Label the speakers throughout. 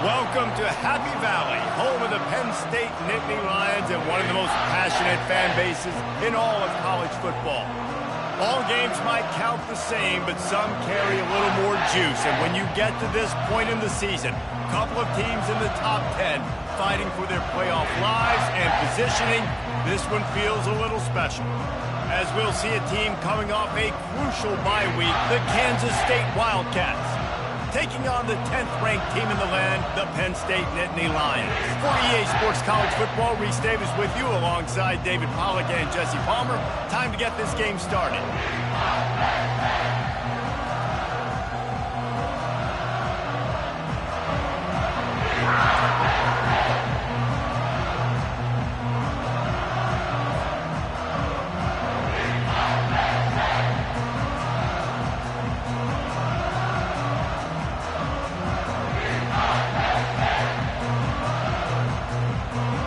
Speaker 1: Welcome to Happy Valley, home of the Penn State Nittany Lions and one of the most passionate fan bases in all of college football. All games might count the same, but some carry a little more juice. And when you get to this point in the season, a couple of teams in the top 10 fighting for their playoff lives and positioning, this one feels a little special. As we'll see a team coming off a crucial bye week, the Kansas State Wildcats, taking on the 10th-ranked team in the land, the Penn State Nittany Lions. For EA Sports College Football, Reese Davis with you alongside David Pollack and Jesse Palmer. Time to get this game started.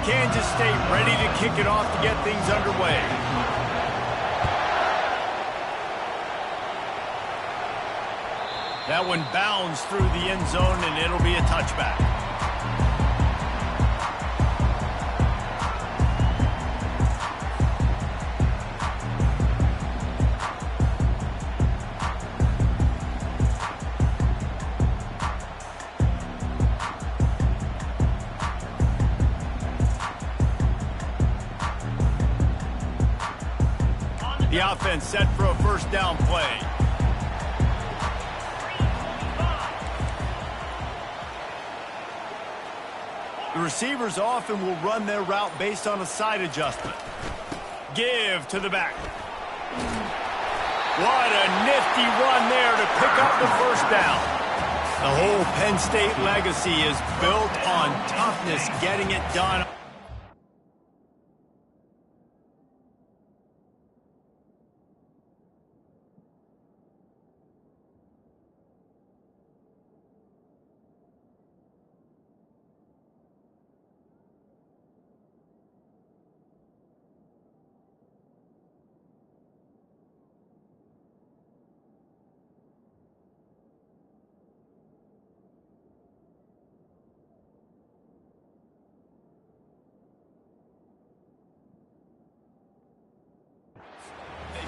Speaker 1: Kansas State ready to kick it off to get things underway. That one bounds through the end zone, and it'll be a touchback. The offense set for a first down play. The receivers often will run their route based on a side adjustment. Give to the back. What a nifty run there to pick up the first down. The whole Penn State legacy is built on toughness, getting it done.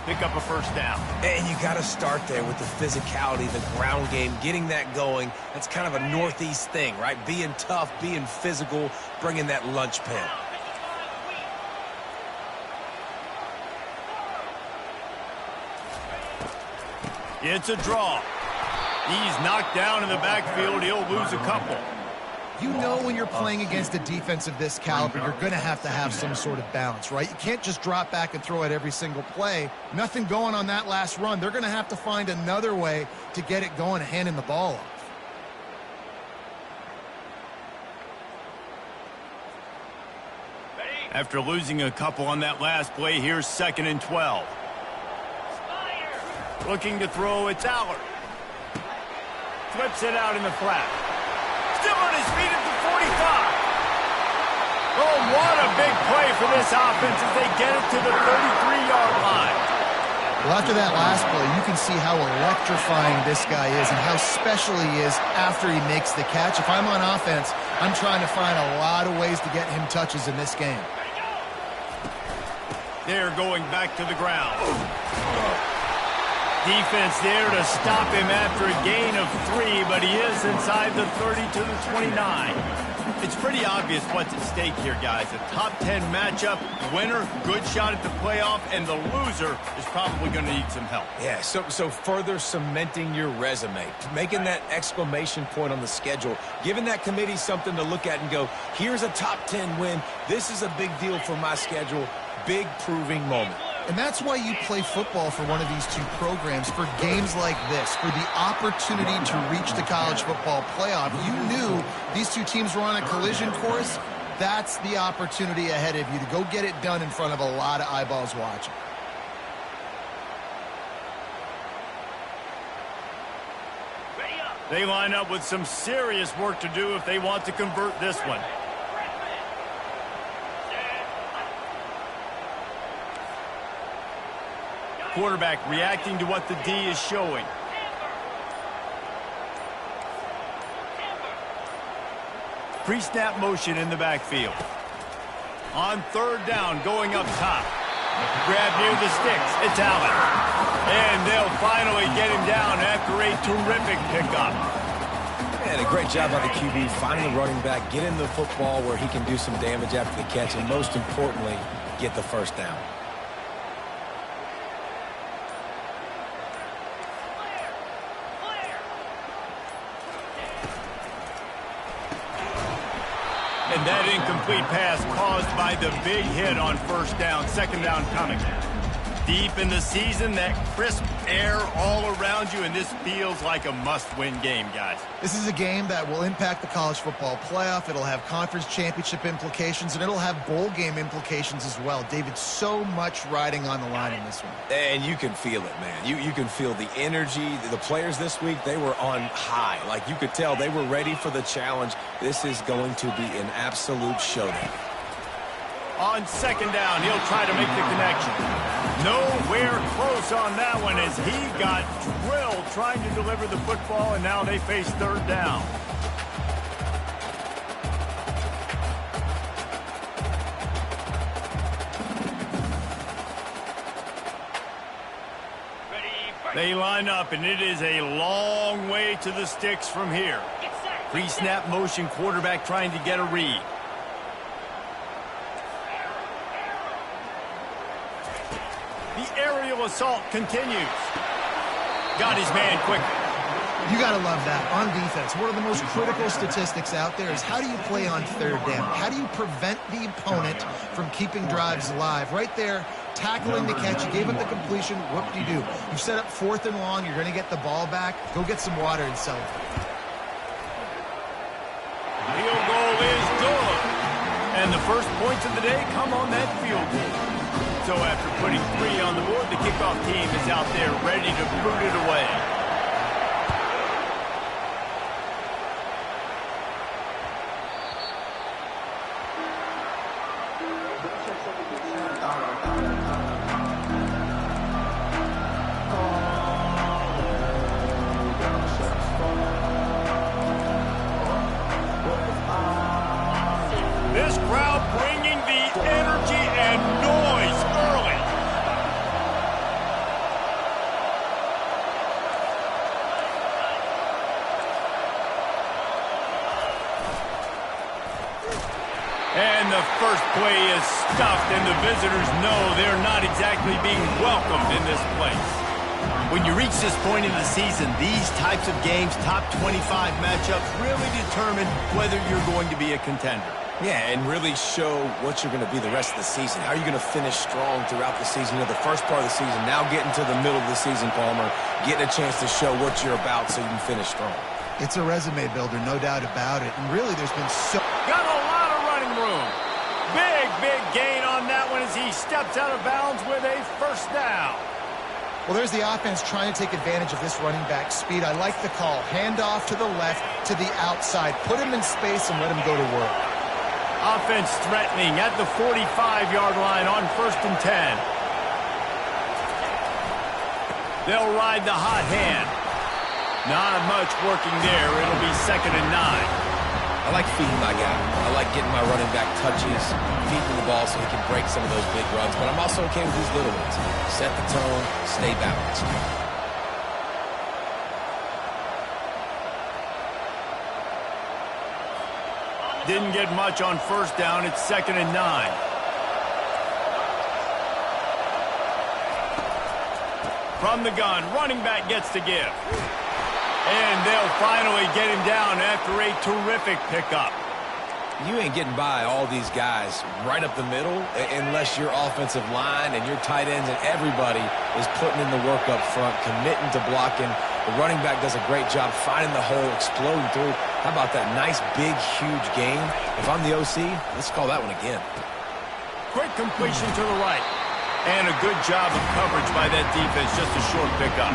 Speaker 1: Pick up a first down.
Speaker 2: And you got to start there with the physicality, the ground game, getting that going. That's kind of a Northeast thing, right? Being tough, being physical, bringing that lunch pin.
Speaker 1: It's a draw. He's knocked down in the backfield. He'll lose a couple.
Speaker 3: You know when you're playing against a defense of this caliber, you're going to have some sort of balance, right? You can't just drop back and throw it every single play. Nothing going on that last run. They're going to have to find another way to get it going, handing the ball off.
Speaker 1: After losing a couple on that last play, here's 2nd and 12. Looking to throw, it's Allard. Flips it out in the flat. Still on his feet at the 45. Oh, what a big play for this offense as they get it to the 33-yard line.
Speaker 3: Well, after that last play, you can see how electrifying this guy is and how special he is after he makes the catch. If I'm on offense, I'm trying to find a lot of ways to get him touches in this game.
Speaker 1: They're going back to the ground. Defense there to stop him after a gain of 3, but he is inside the 30 to the 29. It's pretty obvious what's at stake here, guys. A top 10 matchup, winner, good shot at the playoff, and the loser is probably going to need some help.
Speaker 2: Yeah, so further cementing your resume, making that exclamation point on the schedule, giving that committee something to look at and go, here's a top 10 win. This is a big deal for my schedule. Big proving moment.
Speaker 3: And that's why you play football for one of these two programs, for games like this, for the opportunity to reach the college football playoff. You knew these two teams were on a collision course. That's the opportunity ahead of you to go get it done in front of a lot of eyeballs watching.
Speaker 1: They line up with some serious work to do if they want to convert this one. Quarterback reacting to what the D is showing. Pre-snap motion in the backfield. On third down, going up top. Grab near the sticks. It's Allen. And they'll finally get him down after a terrific pickup.
Speaker 2: And a great job by the QB finding the running back, getting the football where he can do some damage after the catch, and most importantly, get the first down.
Speaker 1: And that incomplete pass caused by the big hit on first down. Second down coming. Deep in the season, that crisp air all around you, and this feels like a must-win game, guys.
Speaker 3: This is a game that will impact the college football playoff. It'll have conference championship implications, and it'll have bowl game implications as well. David, so much riding on the line in this one.
Speaker 2: And you can feel it, man. You can feel the energy. The players this week, they were on high. Like, you could tell they were ready for the challenge. This is going to be an absolute showdown.
Speaker 1: On second down, he'll try to make the connection. Nowhere close on that one as he got drilled trying to deliver the football, and now they face third down. They line up, and it is a long way to the sticks from here. Pre-snap motion, quarterback trying to get a read. The aerial assault continues. Got his man quickly.
Speaker 3: You got to love that. On defense, one of the most critical statistics out there is how do you play on third down? How do you prevent the opponent from keeping drives alive? Right there, tackling the catch. You gave up the completion. What do? You set up fourth and long. You're going to get the ball back. Go get some water and celebrate.
Speaker 1: Field goal is good. And the first points of the day come on that field goal. So after putting 3 on the board, the kickoff team is out there ready to boot it away. This crowd bringing the energy and noise early. And the first play is stuffed, and the visitors know they're not exactly being welcomed in this place. When you reach this point in the season, these types of games, top 25 matchups, really determine whether you're going to be a contender.
Speaker 2: Yeah, and really show what you're going to be the rest of the season. How are you going to finish strong throughout the season? You know, the first part of the season, now getting to the middle of the season, Palmer, getting a chance to show what you're about so you can finish strong.
Speaker 3: It's a resume builder, no doubt about it. And really, there's been so...
Speaker 1: Got a lot of running room. Big gain on that one as he steps out of bounds with a first down.
Speaker 3: Well, there's the offense trying to take advantage of this running back speed. I like the call. Hand off to the left, to the outside. Put him in space and let him go to work.
Speaker 1: Offense threatening at the 45-yard line on 1st and 10. They'll ride the hot hand. Not much working there. It'll be 2nd and 9.
Speaker 2: I like feeding my guy. I like getting my running back touches, feeding the ball so he can break some of those big runs. But I'm also okay with these little ones. Set the tone, stay balanced.
Speaker 1: Didn't get much on first down. It's 2nd and 9. From the gun, running back gets to give. And they'll finally get him down after a terrific pickup.
Speaker 2: You ain't getting by all these guys right up the middle unless your offensive line and your tight ends and everybody is putting in the work up front, committing to blocking. The running back does a great job finding the hole, exploding through. How about that nice, big, huge gain? If I'm the OC, let's call that one again.
Speaker 1: Quick completion to the right. And a good job of coverage by that defense, just a short pickup.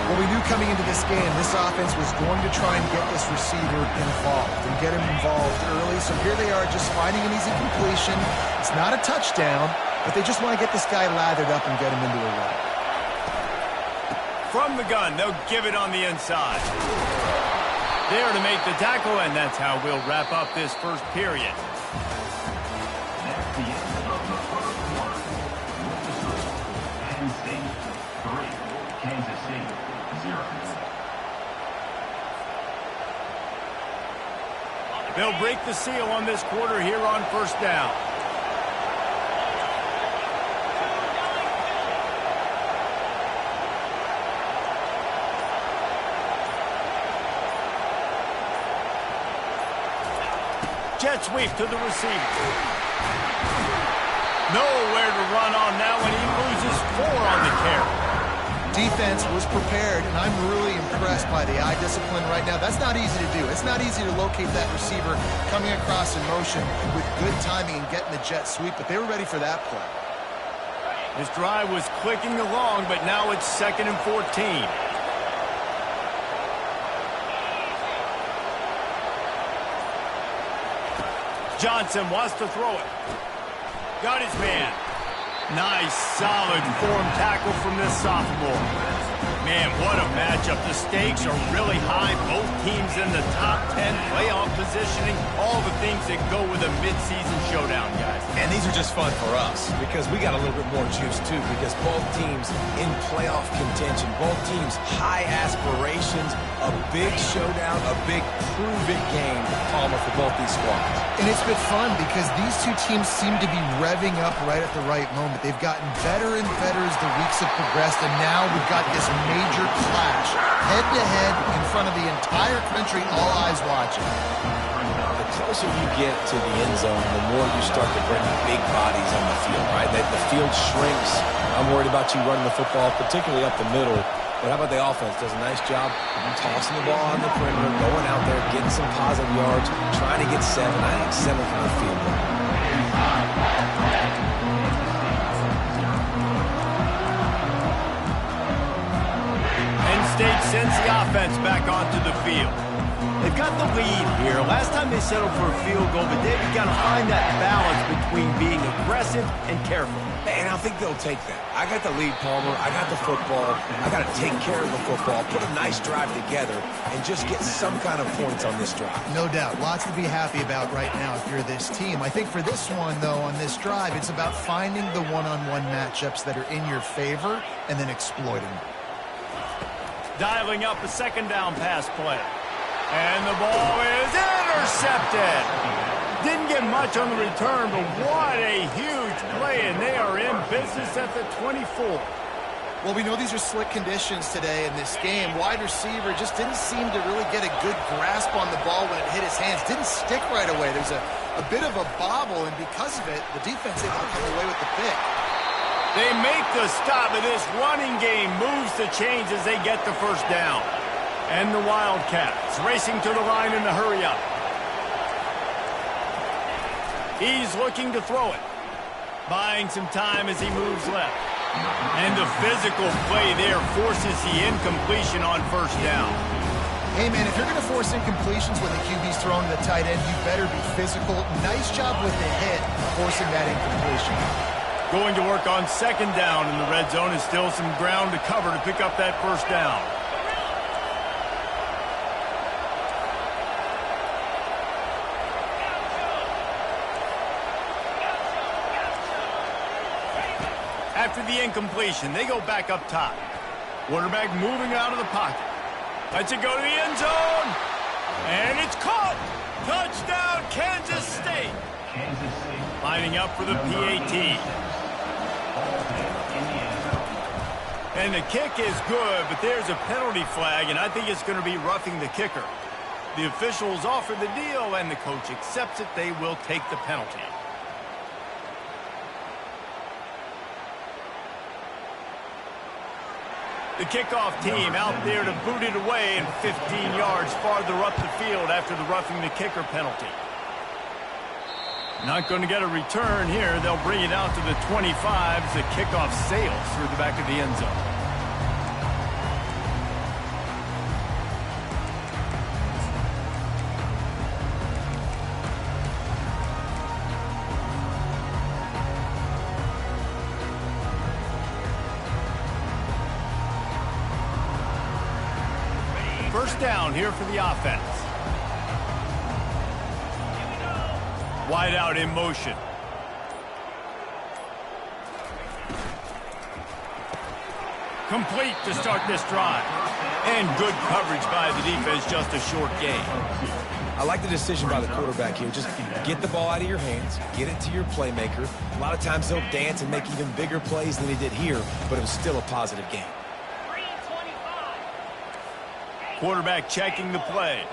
Speaker 3: Well, we knew coming into this game, this offense was going to try and get this receiver involved and get him involved early. So here they are just finding an easy completion. It's not a touchdown, but they just want to get this guy lathered up and get him into a run.
Speaker 1: From the gun, they'll give it on the inside. There to make the tackle, and that's how we'll wrap up this first period.
Speaker 4: That's the end of the first quarter. Penn State 3, Kansas State 0.
Speaker 1: They'll break the seal on this quarter here on first down. Jet sweep to the receiver. Nowhere to run on now when he loses 4 on the carry.
Speaker 3: Defense was prepared, and I'm really impressed by the eye discipline right now. That's not easy to do. It's not easy to locate that receiver coming across in motion with good timing and getting the jet sweep, but they were ready for that play.
Speaker 1: This drive was clicking along, but now it's 2nd and 14. Johnson wants to throw it. Got his man. Nice, solid form tackle from this sophomore. Man, what a matchup. The stakes are really high. Both teams in the top 10, playoff positioning, all the things that go with a midseason showdown, guys.
Speaker 2: And these are just fun for us because we got a little bit more juice, too, because both teams in playoff contention, both teams high aspirations, a big showdown, a big prove-it game, Palmer, for both these squads.
Speaker 3: And it's been fun because these two teams seem to be revving up right at the right moment. They've gotten better and better as the weeks have progressed, and now we've got this major clash, head-to-head in front of the entire country, all eyes watching.
Speaker 2: The closer you get to the end zone, the more you start to bring big bodies on the field, right? The field shrinks. I'm worried about you running the football, particularly up the middle. But how about the offense? Does a nice job tossing the ball on the perimeter, going out there, getting some positive yards, trying to get 7. I think 7 from the field goal.
Speaker 1: Penn State sends the offense back onto the field. They've got the lead here. Last time they settled for a field goal, but they've got to find that balance between being aggressive and careful.
Speaker 2: And I think they'll take that. I got the lead, Palmer. I got the football. I got to take care of the football, put a nice drive together, and just get some kind of points on this drive.
Speaker 3: No doubt. Lots to be happy about right now if you're this team. I think for this one, though, on this drive, it's about finding the one-on-one matchups that are in your favor and then exploiting them.
Speaker 1: Dialing up a 2nd down pass play. And the ball is intercepted. Didn't get much on the return, but what a huge play, and they are in business at the 24.
Speaker 3: Well, we know these are slick conditions today in this game. Wide receiver just didn't seem to really get a good grasp on the ball when it hit his hands. Didn't stick right away. There's a bit of a bobble, and because of it, the defense able to come away with the pick.
Speaker 1: They make the stop, and this running game moves the chains as they get the first down. And the Wildcats racing to the line in the hurry-up. He's looking to throw it. Buying some time as he moves left. And the physical play there forces the incompletion on first down.
Speaker 3: Hey, man, if you're going to force incompletions when the QB's throwing to the tight end, you better be physical. Nice job with the hit, forcing that incompletion.
Speaker 1: Going to work on 2nd down in the red zone, and still some ground to cover to pick up that first down. After the incompletion, they go back up top. Quarterback moving out of the pocket. Lets it go to the end zone. And it's caught. Touchdown, Kansas State. Lining up for the PAT. And the kick is good, but there's a penalty flag, and I think it's going to be roughing the kicker. The officials offer the deal, and the coach accepts it. They will take the penalty. The kickoff team out there to boot it away and 15 yards farther up the field after the roughing the kicker penalty. Not going to get a return here. They'll bring it out to the 25 as the kickoff sails through the back of the end zone. First down here for the offense. Wide out in motion. Complete to start this drive. And good coverage by the defense, just a short gain.
Speaker 2: I like the decision by the quarterback here. Just get the ball out of your hands, get it to your playmaker. A lot of times they'll dance and make even bigger plays than he did here, but it was still a positive game.
Speaker 1: Quarterback checking the play.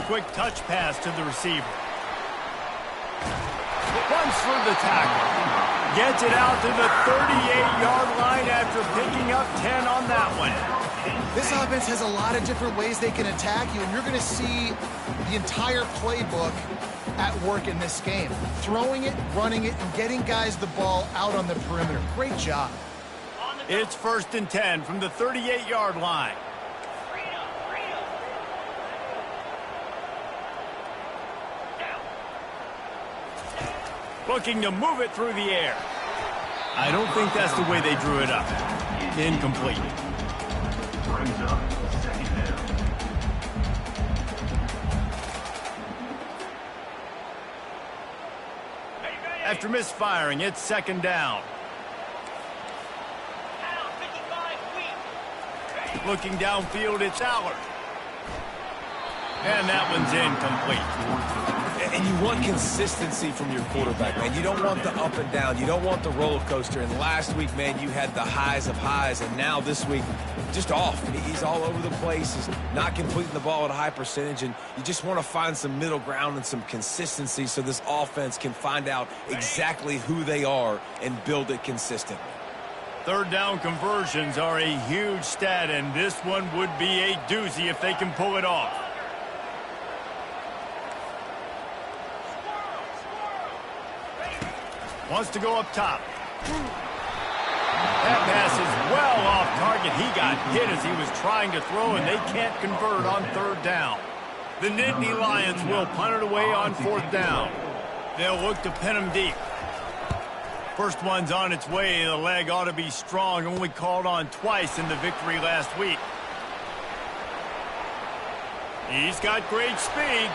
Speaker 1: Quick touch pass to the receiver. Runs for the tackle. Gets it out to the 38-yard line after picking up 10 on that one.
Speaker 3: This offense has a lot of different ways they can attack you, and you're going to see the entire playbook at work in this game. Throwing it, running it, and getting guys the ball out on the perimeter. Great job.
Speaker 1: It's 1st and 10 from the 38-yard line. Looking to move it through the air. I don't think that's the way they drew it up. Incomplete.
Speaker 4: Brings up second down.
Speaker 1: After misfiring, it's 2nd down. Looking downfield, it's Allard. And that one's incomplete.
Speaker 2: And you want consistency from your quarterback, man. You don't want the up and down. You don't want the roller coaster. And last week, man, you had the highs of highs. And now this week, just off. He's all over the place. He's not completing the ball at a high percentage. And you just want to find some middle ground and some consistency so this offense can find out exactly who they are and build it consistently.
Speaker 1: 3rd down conversions are a huge stat, and this one would be a doozy if they can pull it off. Wants to go up top. That pass is well off target. He got hit as he was trying to throw, and they can't convert on 3rd down. The Nittany Lions will punt it away on 4th down. They'll look to pin him deep. First one's on its way. The leg ought to be strong. Only called on twice in the victory last week. He's got great speed.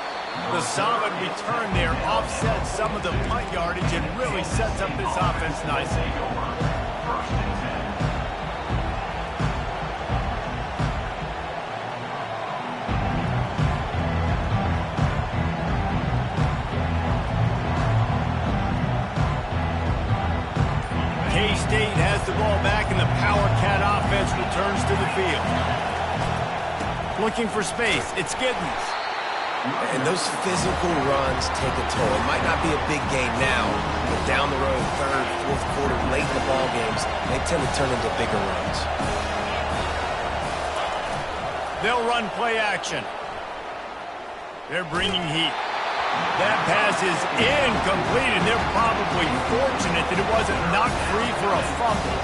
Speaker 1: The solid return there offsets some of the punt yardage and really sets up this offense nicely. K-State has the ball back and the Power Cat offense returns to the field. Looking for space, it's Giddens.
Speaker 2: And those physical runs take a toll. It might not be a big game now, but down the road, 3rd, 4th quarter, late in the ball games, they tend to turn into bigger runs.
Speaker 1: They'll run play action. They're bringing heat. That pass is incomplete, and they're probably fortunate that it wasn't knocked free for a fumble.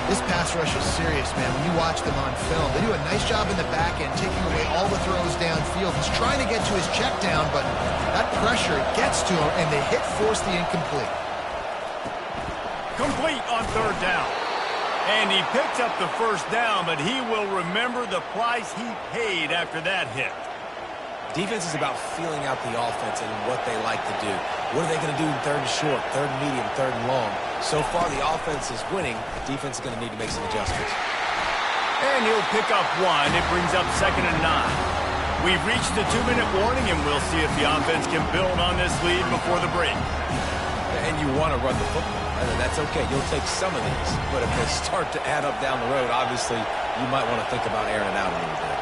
Speaker 3: This pass rush is serious, man. When you watch them on film, they do a nice job in the back end, taking away all the throws downfield. He's trying to get to his check down, but that pressure gets to him, and the hit forced the incomplete.
Speaker 1: Complete on 3rd down. And he picks up the 1st down, but he will remember the price he paid after that hit.
Speaker 2: Defense is about feeling out the offense and what they like to do. What are they going to do in 3rd and short, 3rd and medium, 3rd and long? So far, the offense is winning. Defense is going to need to make some adjustments.
Speaker 1: And he'll pick up 1. It brings up 2nd and 9. We've reached the 2-minute warning, and we'll see if the offense can build on this lead before the break.
Speaker 2: And you want to run the football. That's okay. You'll take some of these. But if they start to add up down the road, obviously, you might want to think about airing it out a little bit.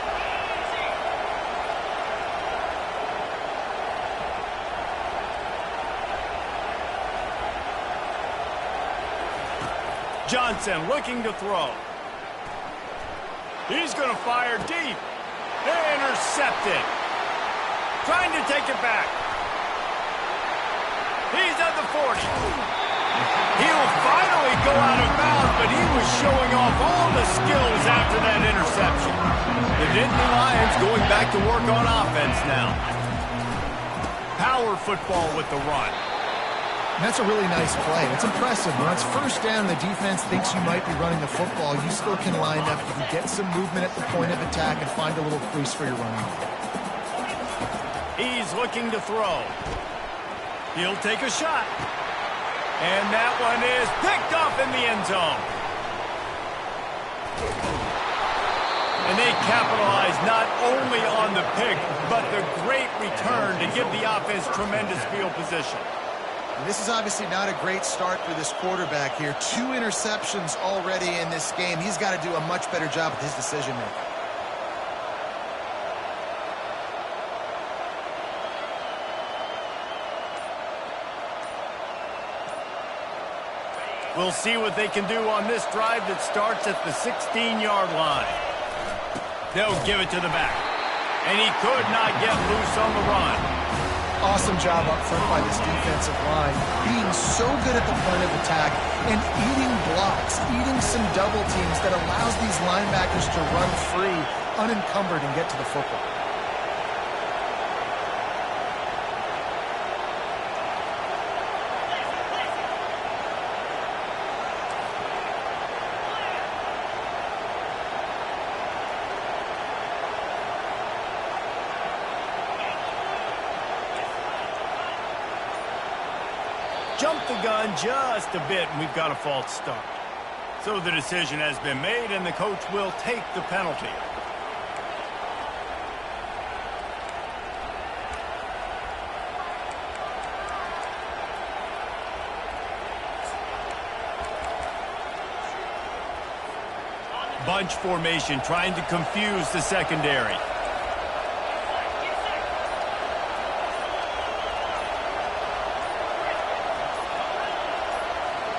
Speaker 1: Johnson looking to throw. He's going to fire deep. Intercepted. Trying to take it back. He's at the 40. He'll finally go out of bounds, but he was showing off all the skills after that interception. The Nittany Lions going back to work on offense now. Power football with the run.
Speaker 3: And that's a really nice play. It's impressive. When it's first down, the defense thinks you might be running the football. You still can line up. You can get some movement at the point of attack and find a little crease for your running.
Speaker 1: He's looking to throw. He'll take a shot. And that one is picked up in the end zone. And they capitalize not only on the pick, but the great return to give the offense tremendous field position.
Speaker 3: This is obviously not a great start for this quarterback here. 2 interceptions already in this game. He's got to do a much better job with his decision-making.
Speaker 1: We'll see what they can do on this drive that starts at the 16-yard line. They'll give it to the back. And he could not get loose on the run.
Speaker 3: Awesome job up front by this defensive line. Being so good at the point of attack and eating blocks, eating some double teams that allows these linebackers to run free, unencumbered, and get to the football.
Speaker 1: Jumped the gun just a bit, and we've got a false start. So the decision has been made, and the coach will take the penalty. Bunch formation, trying to confuse the secondary.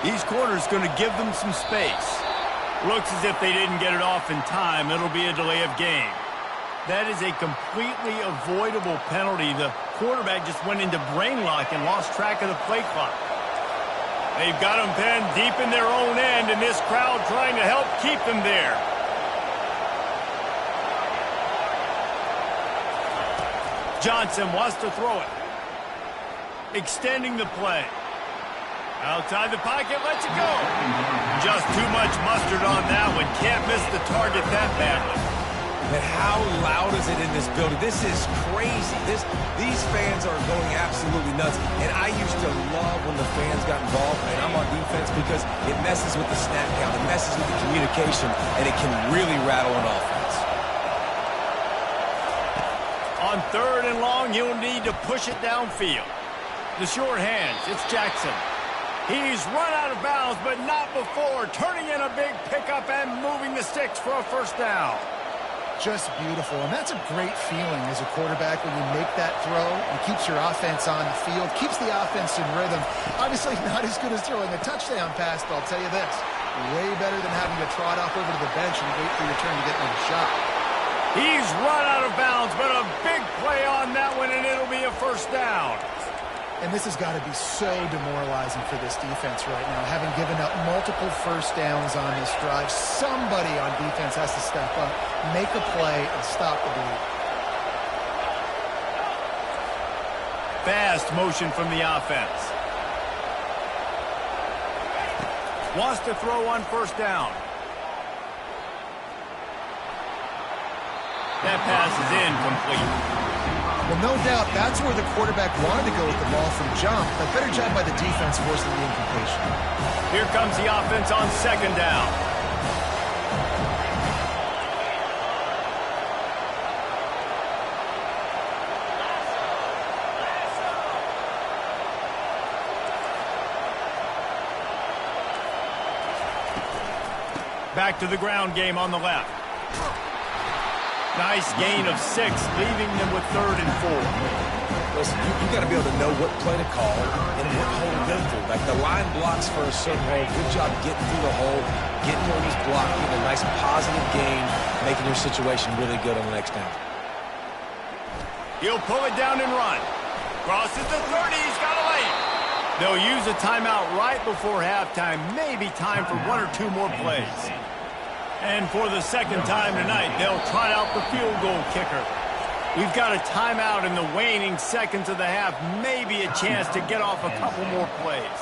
Speaker 1: These corners going to give them some space. Looks as if they didn't get it off in time. It'll be a delay of game. That is a completely avoidable penalty. The quarterback just went into brain lock and lost track of the play clock. They've got them pinned deep in their own end, and this crowd trying to help keep them there. Johnson wants to throw it. Extending the play. Outside the pocket, lets it go. Just too much mustard on that one. Can't miss the target that badly.
Speaker 2: But how loud is it in this building? This is crazy. These fans are going absolutely nuts. And I used to love when the fans got involved, and I'm on defense, because it messes with the snap count. It messes with the communication, and it can really rattle an offense.
Speaker 1: On 3rd and long, he'll need to push it downfield. The short hands, it's Jackson. He's run out of bounds, but not before turning in a big pickup and moving the sticks for a first down.
Speaker 3: Just beautiful, and that's a great feeling as a quarterback when you make that throw and keeps your offense on the field, keeps the offense in rhythm. Obviously not as good as throwing a touchdown pass, but I'll tell you this, way better than having to trot off over to the bench and wait for your turn to get another shot.
Speaker 1: He's run out of bounds, but a big play on that one, and it'll be a first down.
Speaker 3: And this has got to be so demoralizing for this defense right now. Having given up multiple first downs on this drive, somebody on defense has to step up, make a play, and stop the bleed.
Speaker 1: Fast motion from the offense. Wants to throw on first down. That pass is incomplete.
Speaker 3: Well, no doubt that's where the quarterback wanted to go with the ball from jump. A better job by the defense forcing the incompletion.
Speaker 1: Here comes the offense on 2nd down. Back to the ground game on the left. Nice gain of 6, leaving them with 3rd and 4.
Speaker 2: Listen, you got to be able to know what play to call and what hole to go through. Like the line blocks for a certain hole. Good job getting through the hole, getting where he's blocking, a nice positive gain, making your situation really good on the next down.
Speaker 1: He'll pull it down and run. Crosses the 30, he's got a lane. They'll use a timeout right before halftime. Maybe time for 1 or 2 more plays. And for the 2nd time tonight, they'll try out the field goal kicker. We've got a timeout in the waning seconds of the half. Maybe a chance to get off a couple more plays.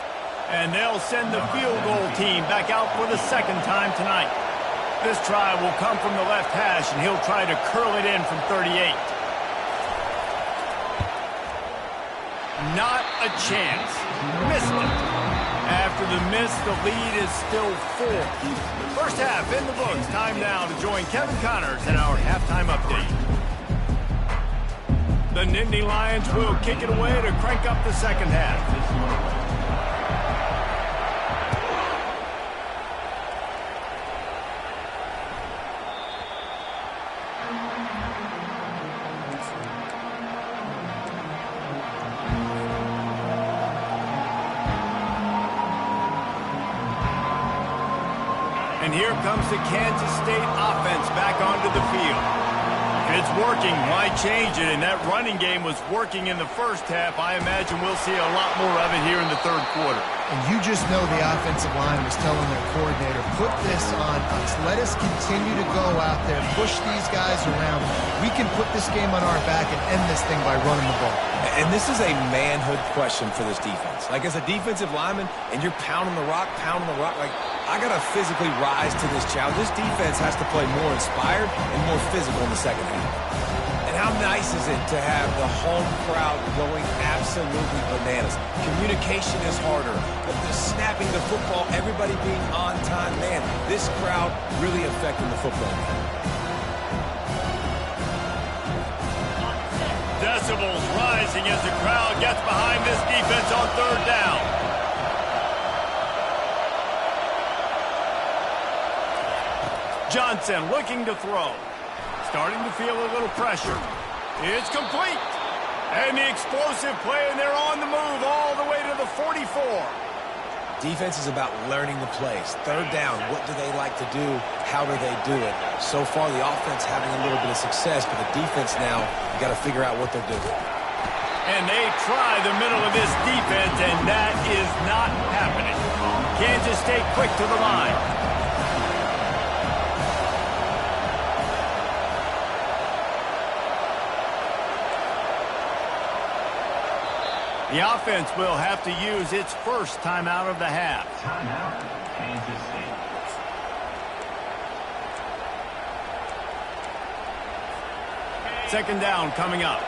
Speaker 1: And they'll send the field goal team back out for the second time tonight. This try will come from the left hash, and he'll try to curl it in from 38. Not a chance. Missed it. After the miss, the lead is still 4. First half in the books. Time now to join Kevin Connors in our halftime update. The Nittany Lions will kick it away to crank up the second half. And here comes the Kansas State offense back onto the field. If it's working, why change it? And that running game was working in the first half. I imagine we'll see a lot more of it here in the third quarter.
Speaker 3: And you just know the offensive line was telling their coordinator, put this on us. Let us continue to go out there, push these guys around. We can put this game on our back and end this thing by running the ball.
Speaker 2: And this is a manhood question for this defense. Like, as a defensive lineman, and you're pounding the rock, like, I got to physically rise to this challenge. This defense has to play more inspired and more physical in the second half. And how nice is it to have the home crowd going absolutely bananas? Communication is harder. The snapping the football, everybody being on time. Man, this crowd really affecting the football game.
Speaker 1: Decibels rising as the crowd gets behind this defense on third down. Johnson looking to throw. Starting to feel a little pressure. It's complete. And the explosive play, and they're on the move all the way to the 44.
Speaker 2: Defense is about learning the plays. Third down, what do they like to do? How do they do it? So far, the offense having a little bit of success, but the defense now, you got to figure out what they're doing.
Speaker 1: And they try the middle of this defense, and that is not happening. Kansas State quick to the line. The offense will have to use its first timeout of the half.
Speaker 4: Timeout, Kansas State.
Speaker 1: Second down coming up.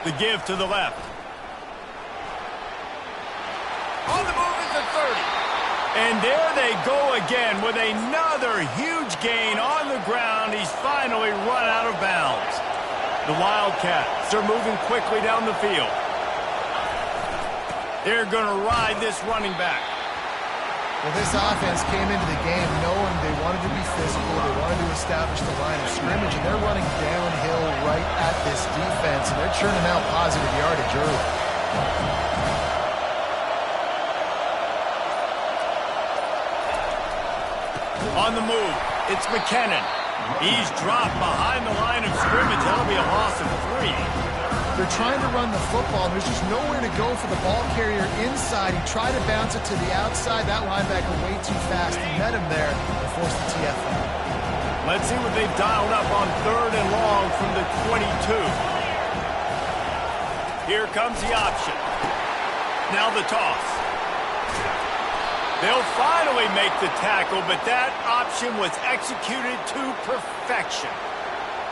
Speaker 1: The give to the left. On the move at the 30. And there they go again with another huge gain on the ground. He's finally run out of bounds. The Wildcats are moving quickly down the field. They're going to ride this running back.
Speaker 3: Well, this offense came into the game knowing they wanted to be physical, they wanted to establish the line of scrimmage, and they're running downhill right at this defense, and they're churning out positive yardage early.
Speaker 1: On the move, it's McKinnon. He's dropped behind the line of scrimmage. That'll be a loss of 3.
Speaker 3: They're trying to run the football. There's just nowhere to go for the ball carrier inside. He tried to bounce it to the outside. That linebacker way too fast. He met him there and forced the TFL.
Speaker 1: Let's see what they've dialed up on third and long from the 22. Here comes the option. Now the toss. They'll finally make the tackle, but that option was executed to perfection.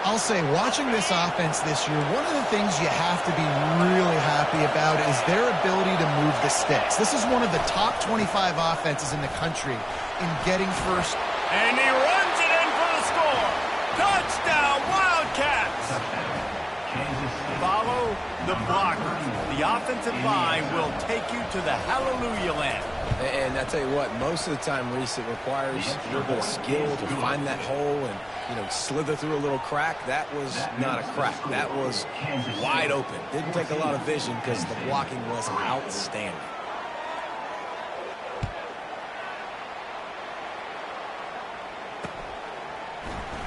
Speaker 3: I'll say, watching this offense this year, one of the things you have to be really happy about is their ability to move the sticks. This is one of the top 25 offenses in the country in getting first.
Speaker 1: And he runs it in for the score. Touchdown, Wildcats! Follow the blockers. The offensive line will take you to the hallelujah land.
Speaker 2: And I tell you what, most of the time, Reese, it requires a little bit of skill to find that hole and, slither through a little crack. That was not a crack. That was wide open. Didn't take a lot of vision because the blocking was outstanding.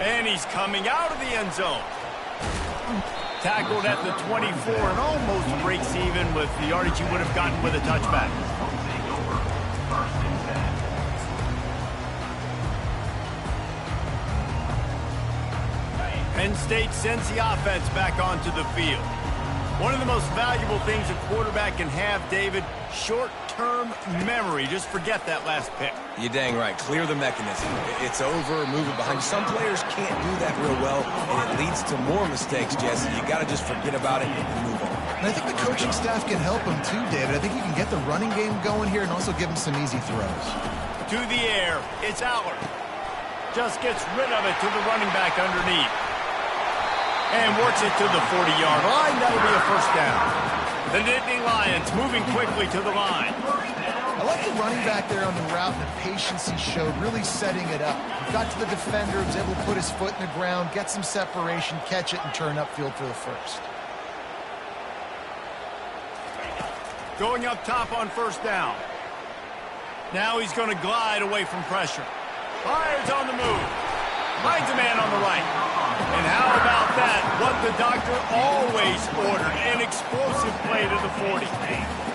Speaker 2: And
Speaker 1: he's coming out of the end zone. Tackled at the 24 and almost breaks even with the yardage he would have gotten with a touchback. Penn State sends the offense back onto the field. One of the most valuable things a quarterback can have, David, short-term memory. Just forget that last pick.
Speaker 2: You're dang right. Clear the mechanism. It's over, move it behind you. Some players can't do that real well, and it leads to more mistakes, Jesse. You got to just forget about it and move on.
Speaker 3: And I think the coaching staff can help him too, David. I think you can get the running game going here and also give him some easy throws.
Speaker 1: To the air, it's Allard. Just gets rid of it to the running back underneath. And works it to the 40-yard line. That'll be a first down. The Nittany Lions moving quickly to the line.
Speaker 3: I like the running back there on the route and the patience he showed, really setting it up. He got to the defender, was able to put his foot in the ground, get some separation, catch it, and turn upfield for the first.
Speaker 1: Going up top on first down. Now he's going to glide away from pressure. Fires on the move. Finds a man on the right. And how about that? What the doctor always ordered, an explosive play to the 40.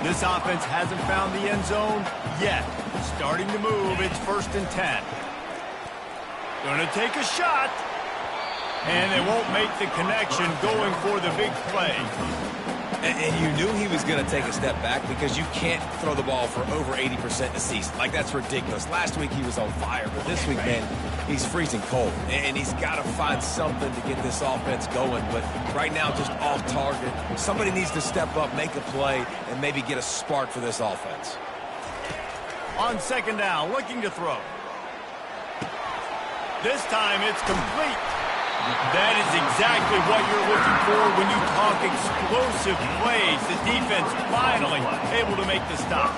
Speaker 1: This offense hasn't found the end zone yet. Starting to move, it's 1st and 10. Going to take a shot. And they won't make the connection going for the big play.
Speaker 2: And you knew he was going to take a step back because you can't throw the ball for over 80% a season. Like, that's ridiculous. Last week he was on fire, but this week, man, he's freezing cold. And he's got to find something to get this offense going. But right now, just off target. Somebody needs to step up, make a play, and maybe get a spark for this offense.
Speaker 1: On second down, looking to throw. This time it's complete. That is exactly what you're looking for when you talk explosive plays. The defense finally able to make the stop.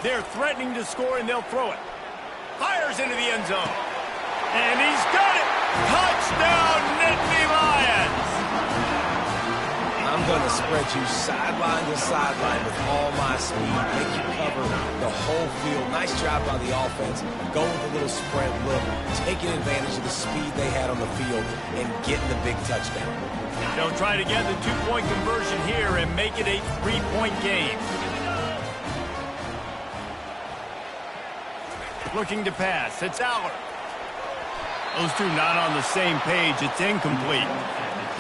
Speaker 1: They're threatening to score, and they'll throw it. Fires into the end zone. And he's got it! Touchdown, Nittany Lions!
Speaker 2: I'm going to spread you sideline to sideline with all my speed, make you cover the whole field. Nice job by the offense. Go with a little spread look, taking advantage of the speed they had on the field and getting the big touchdown.
Speaker 1: They'll try to get the two-point conversion here and make it a three-point game. Looking to pass. It's Allard. Those two not on the same page. It's incomplete.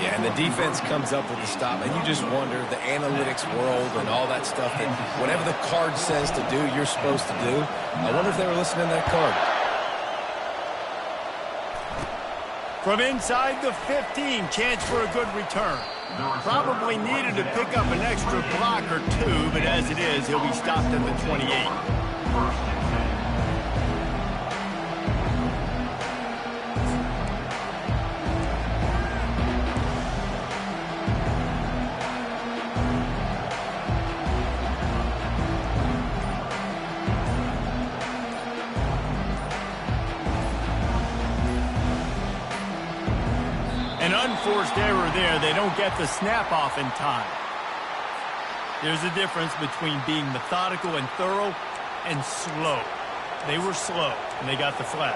Speaker 2: Yeah, and the defense comes up with the stop, and you just wonder, the analytics world and all that stuff, that whatever the card says to do, you're supposed to do. I wonder if they were listening to that card.
Speaker 1: From inside the 15, chance for a good return. Probably needed to pick up an extra block or two, but as it is, he'll be stopped at the 28. An unforced error there. They don't get the snap off in time. There's a difference between being methodical and thorough and slow. They were slow, and they got the flag.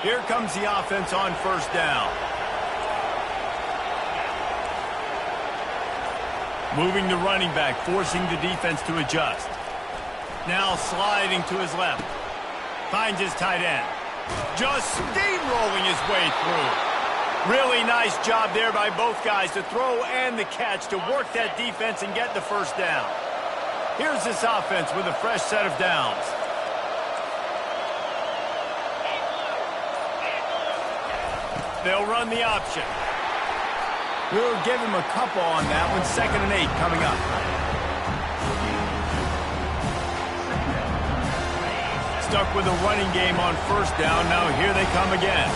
Speaker 1: Here comes the offense on first down. Moving the running back, forcing the defense to adjust. Now sliding to his left. Finds his tight end. Just steamrolling his way through. Really nice job there by both guys to throw and the catch to work that defense and get the first down. Here's this offense with a fresh set of downs. They'll run the option. We'll give him a couple on that one. 2nd and 8 coming up. Stuck with a running game on first down. Now here they come again.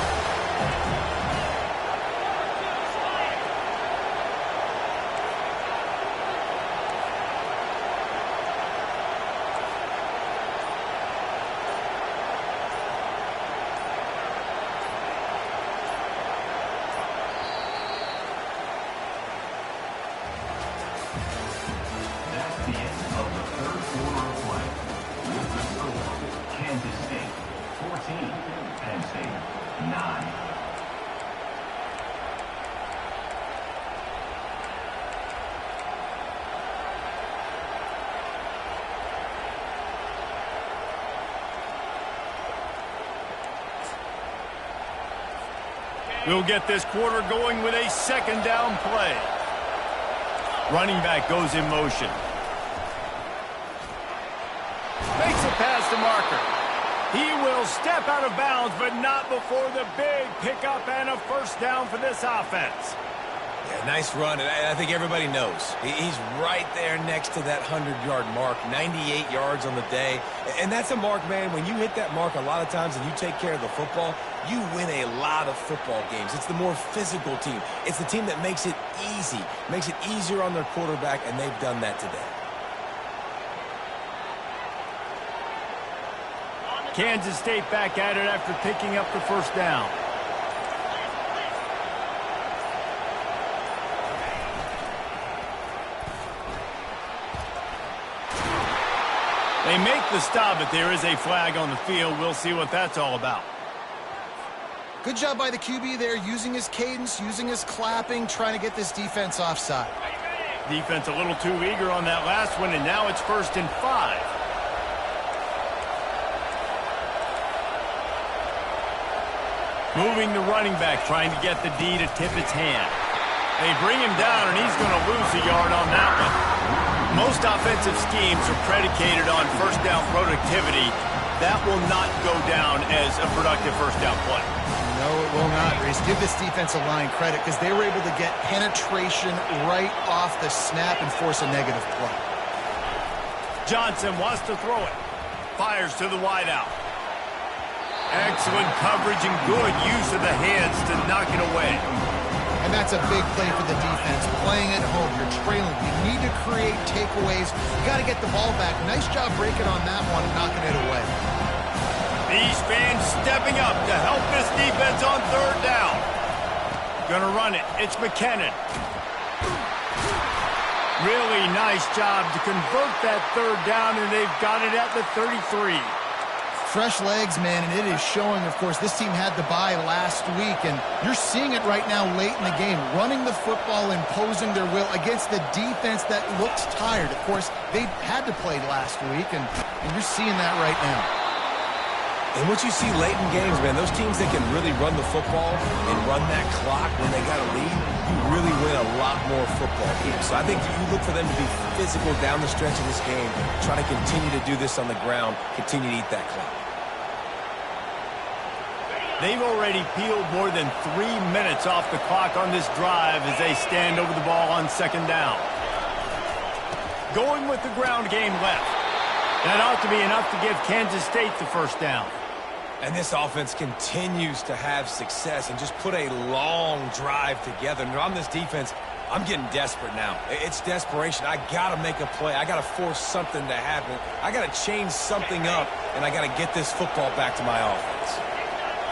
Speaker 4: Penn State 9.
Speaker 1: We'll get this quarter going with a second down play. Running back goes in motion. Makes a pass to Marker. He will step out of bounds, but not before the big pickup and a first down for this offense.
Speaker 2: Yeah, nice run, and I think everybody knows. He's right there next to that 100-yard mark, 98 yards on the day. And that's a mark, man. When you hit that mark a lot of times and you take care of the football, you win a lot of football games. It's the more physical team. It's the team that makes it easy, makes it easier on their quarterback, and they've done that today.
Speaker 1: Kansas State back at it after picking up the first down. They make the stop, but there is a flag on the field. We'll see what that's all about.
Speaker 3: Good job by the QB there, using his cadence, using his clapping, trying to get this defense offside.
Speaker 1: Defense a little too eager on that last one, and now it's 1st and 5. Moving the running back, trying to get the D to tip its hand. They bring him down, and he's going to lose a yard on that one. Most offensive schemes are predicated on first down productivity. That will not go down as a productive first down play.
Speaker 3: No, it will not, Reese. Give this defensive line credit because they were able to get penetration right off the snap and force a negative play.
Speaker 1: Johnson wants to throw it. Fires to the wideout. Excellent coverage and good use of the hands to knock it away.
Speaker 3: And that's a big play for the defense. Playing at home, you're trailing. You need to create takeaways. You got to get the ball back. Nice job breaking on that one and knocking it away.
Speaker 1: These fans stepping up to help this defense on third down. Gonna run it. It's McKinnon. Really nice job to convert that third down, and they've got it at the 33.
Speaker 3: Fresh legs, man, and it is showing, of course, this team had the bye last week, and you're seeing it right now late in the game, running the football, imposing their will against the defense that looked tired. Of course, they had to play last week, and you're seeing that right now.
Speaker 2: And what you see late in games, man, those teams that can really run the football and run that clock when they got a lead, you really win a lot more football games. So I think you look for them to be physical down the stretch of this game, try to continue to do this on the ground, continue to eat that clock.
Speaker 1: They've already peeled more than 3 minutes off the clock on this drive as they stand over the ball on second down. Going with the ground game left. That ought to be enough to give Kansas State the first down.
Speaker 2: And this offense continues to have success and just put a long drive together. And on this defense, I'm getting desperate now. It's desperation. I got to make a play. I got to force something to happen. I got to change something up, and I got to get this football back to my offense.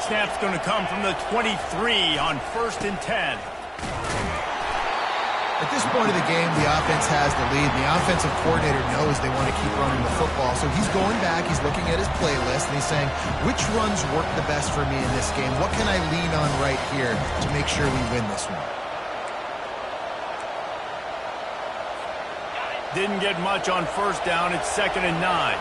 Speaker 1: Snap's going to come from the 23 on 1st and 10.
Speaker 3: At this point of the game, the offense has the lead. The offensive coordinator knows they want to keep running the football. So he's going back, he's looking at his playlist, and he's saying, which runs work the best for me in this game? What can I lean on right here to make sure we win this one?
Speaker 1: Didn't get much on first down. It's 2nd and 9.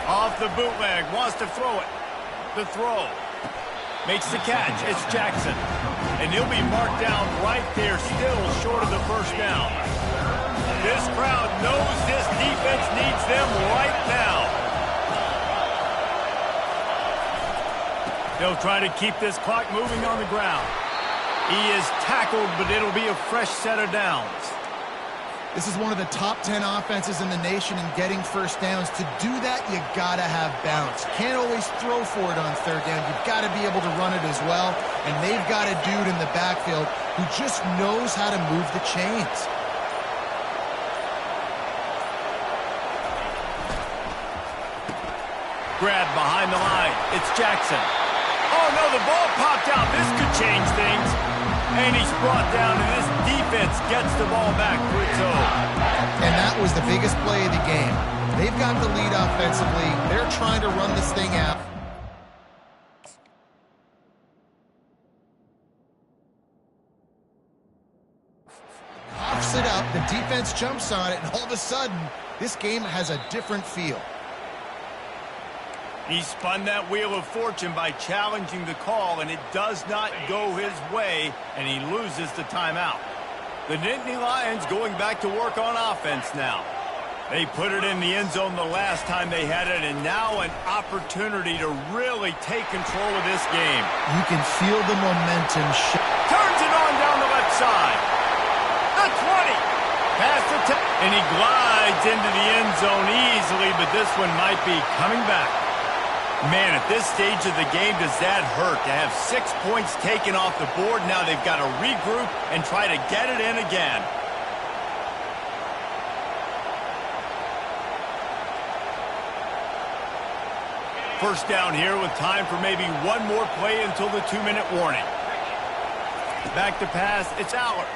Speaker 1: Off the bootleg, wants to throw it. The throw. Makes the catch. It's Jackson. And he'll be marked down right there, still short of the first down. This crowd knows this defense needs them right now. They'll try to keep this clock moving on the ground. He is tackled, but it'll be a fresh set of downs.
Speaker 3: This is one of the top 10 offenses in the nation in getting first downs. To do that, you got to have balance. You can't always throw for it on third down. You've got to be able to run it as well. And they've got a dude in the backfield who just knows how to move the chains.
Speaker 1: Grab behind the line. It's Jackson. Oh, no, the ball popped out. This could change things. And he's brought down, and this defense gets the ball back for its own.
Speaker 3: And that was the biggest play of the game. They've got the lead offensively. They're trying to run this thing out. Pops it up, the defense jumps on it, and all of a sudden, this game has a different feel.
Speaker 1: He spun that wheel of fortune by challenging the call, and it does not go his way, and he loses the timeout. The Nittany Lions going back to work on offense now. They put it in the end zone the last time they had it, and now an opportunity to really take control of this game.
Speaker 3: You can feel the momentum shift.
Speaker 1: Turns it on down the left side. The 20. Past the 10. And he glides into the end zone easily, but this one might be coming back. Man, at this stage of the game, does that hurt to have 6 points taken off the board? Now they've got to regroup and try to get it in again. First down here with time for maybe one more play until the 2-minute warning. Back to pass, it's Aller.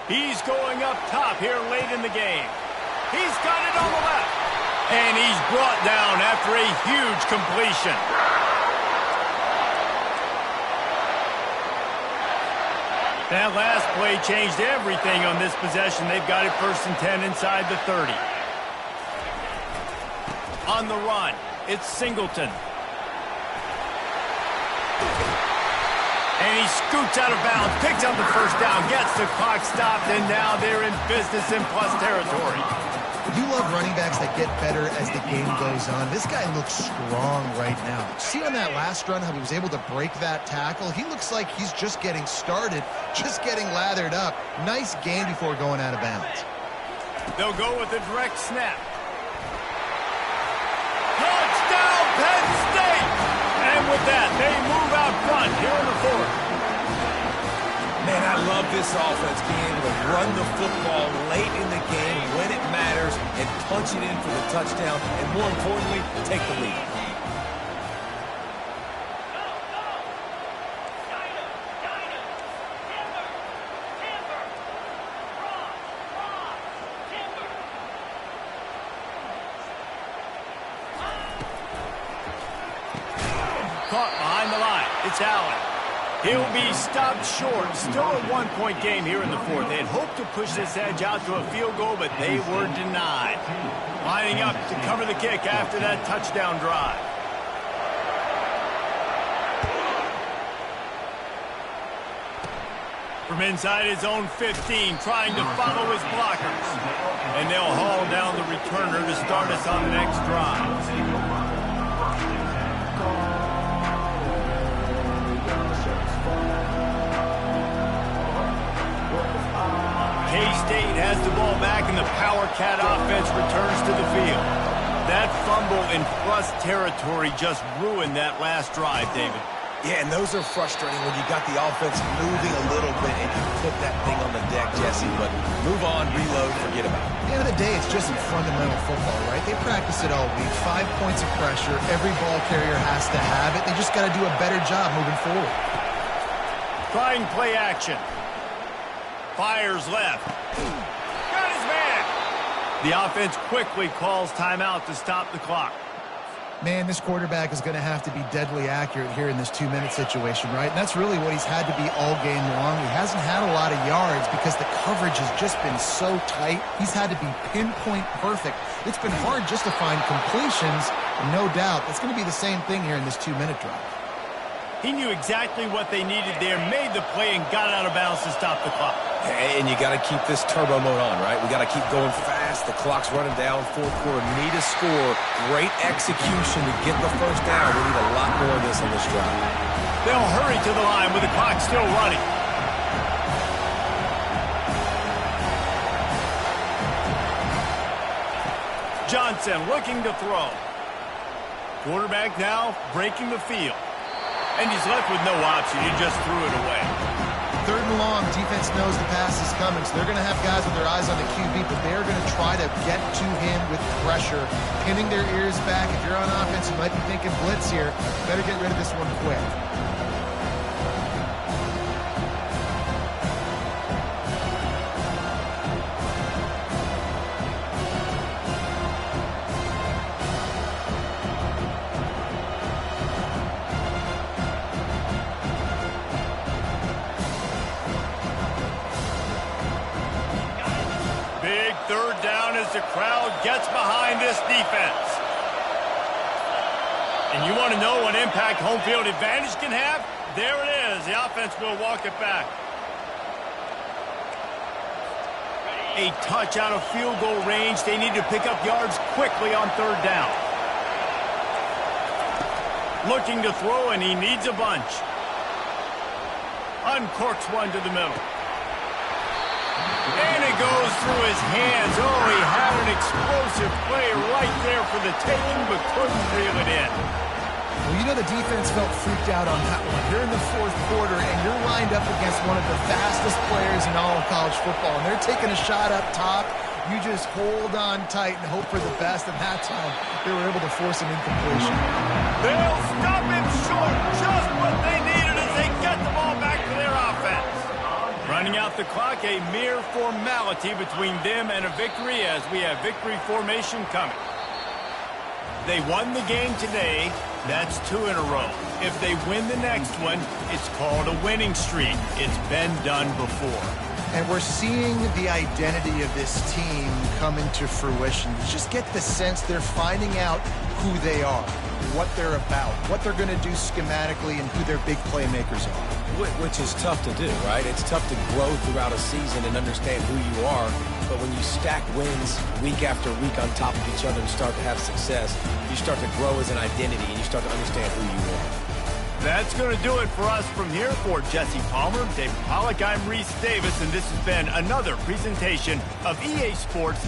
Speaker 1: He's going up top here late in the game. He's got it on the left. And he's brought down after a huge completion. That last play changed everything on this possession. They've got it 1st and 10 inside the 30. On the run, it's Singleton. And he scoots out of bounds, picks up the first down, gets the clock stopped, and now they're in business in plus territory.
Speaker 3: You love running backs that get better as the game goes on. This guy looks strong right now. See on that last run how he was able to break that tackle? He looks like he's just getting started, just getting lathered up. Nice gain before going out of bounds.
Speaker 1: They'll go with a direct snap. Touchdown, Penn State! And with that, they move out front here in the 4th.
Speaker 2: Man, I love this offense being able to run the football late in the game when it matters and punch it in for the touchdown, and more importantly, take the lead.
Speaker 1: Caught behind the line. It's Allen. He'll be stopped short. Still a 1-point game here in the 4th. They had hoped to push this edge out to a field goal, but they were denied. Lining up to cover the kick after that touchdown drive. From inside his own 15, trying to follow his blockers. And they'll haul down the returner to start us on the next drive. K-State has the ball back, and the Power Cat offense returns to the field. That fumble in plus territory just ruined that last drive, David.
Speaker 2: Yeah, and those are frustrating when you got the offense moving a little bit and you put that thing on the deck, Jesse. But move on, reload, forget about it.
Speaker 3: At the end of the day, it's just some fundamental football, right? They practice it all week. 5 points of pressure. Every ball carrier has to have it. They just got to do a better job moving forward.
Speaker 1: Trying play action. Fires left. Got his man. The offense quickly calls timeout to stop the clock.
Speaker 3: Man, this quarterback is going to have to be deadly accurate here in this 2-minute situation, right? And that's really what he's had to be all game long. He hasn't had a lot of yards because the coverage has just been so tight. He's had to be pinpoint perfect. It's been hard just to find completions, and no doubt it's going to be the same thing here in this 2-minute drive.
Speaker 1: He knew exactly what they needed there, made the play, and got out of bounds to stop the clock.
Speaker 2: And you got to keep this turbo mode on, right? We got to keep going fast. The clock's running down. 4th quarter, need a score. Great execution to get the first down. We need a lot more of this on this drive.
Speaker 1: They'll hurry to the line with the clock still running. Johnson looking to throw. Quarterback now breaking the field. And he's left with no option. He just threw it away.
Speaker 3: 3rd and long, defense knows the pass is coming, so they're going to have guys with their eyes on the QB, but they're going to try to get to him with pressure, pinning their ears back. If you're on offense, you might be thinking blitz here. Better get rid of this one quick.
Speaker 1: crowd gets behind this defense. And you want to know what impact home field advantage can have? There it is. The offense will walk it back. A touch out of field goal range. They need to pick up yards quickly on third down. Looking to throw, and he needs a bunch. Uncorks one to the middle. And it goes through his hands. Oh, he had an explosive play right there for the taking, but couldn't reel it in.
Speaker 3: Well, you know the defense felt freaked out on that one. You're in the fourth quarter, and you're lined up against one of the fastest players in all of college football, and they're taking a shot up top. You just hold on tight and hope for the best, and that time they were able to force an incompletion.
Speaker 1: They'll stop him short. Just what they needed as they get the ball back to their offense. Running out the clock, a mere formality between them and a victory as we have victory formation coming. They won the game today. That's 2 in a row. If they win the next one, it's called a winning streak. It's been done before.
Speaker 3: And we're seeing the identity of this team come into fruition. You just get the sense they're finding out who they are, what they're about, what they're going to do schematically, and who their big playmakers are.
Speaker 2: Which is tough to do, right? It's tough to grow throughout a season and understand who you are. But when you stack wins week after week on top of each other and start to have success, you start to grow as an identity and you start to understand who you are.
Speaker 1: That's going to do it for us from here. For Jesse Palmer, David Pollack, I'm Reese Davis, and this has been another presentation of EA Sports